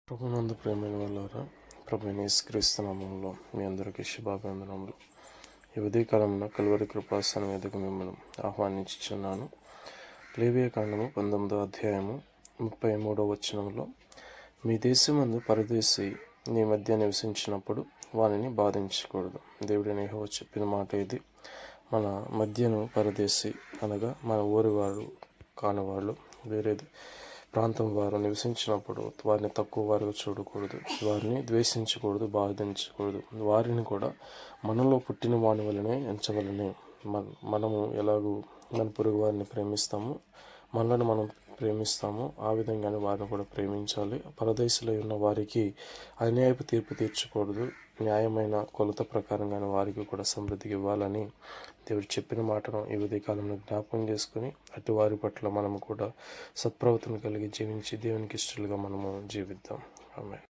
ప్రభునందు ప్రేమైన వాళ్ళారా, ప్రభువైన యేసుక్రీస్తు నామములో మీ అందరికీ శుభాభివందనములు. ఈ ఉదయకాలంలో కలువరి కృపాసనం మీదకు మిమ్మల్ని ఆహ్వానించుచున్నాను. లేవియ కాండము 19వ అధ్యాయము 33వ వచనంలో, మీ దేశమందు పరదేశి నీ మధ్య నివసించినప్పుడు వానిని బాధించకూడదు. దేవుడైన యెహోవా చెప్పిన మాట ఇది. మన మధ్యను పరదేశి అనగా మన ఊరివారు కానివాళ్ళు, వేరే ప్రాంతం వారు నివసించినప్పుడు వారిని తక్కువ వారుగా చూడకూడదు, వారిని ద్వేషించకూడదు, బాధించకూడదు. వారిని కూడా మనలో పుట్టిన వాని వలనే ఎంచవలనే. మనము ఎలాగూ మన పొరుగు వారిని ప్రేమిస్తామో, మనల్ని మనం ప్రేమిస్తామో ఆ విధంగానే వారిని కూడా ప్రేమించాలి. పరదేశంలో ఉన్న వారికి అన్యాయపు తీర్పు తీర్చకూడదు. న్యాయమైన కొలత ప్రకారంగానే వారికి కూడా సమృద్ధికి ఇవ్వాలని దేవుడు చెప్పిన మాటను ఈ ఉదయకాలంలో జ్ఞాపకం చేసుకుని అటు వారి పట్ల మనము కూడా సత్ప్రవర్తన కలిగి జీవించి దేవునికి ఇష్టలుగా మనము జీవిద్దాం. ఆమేన్.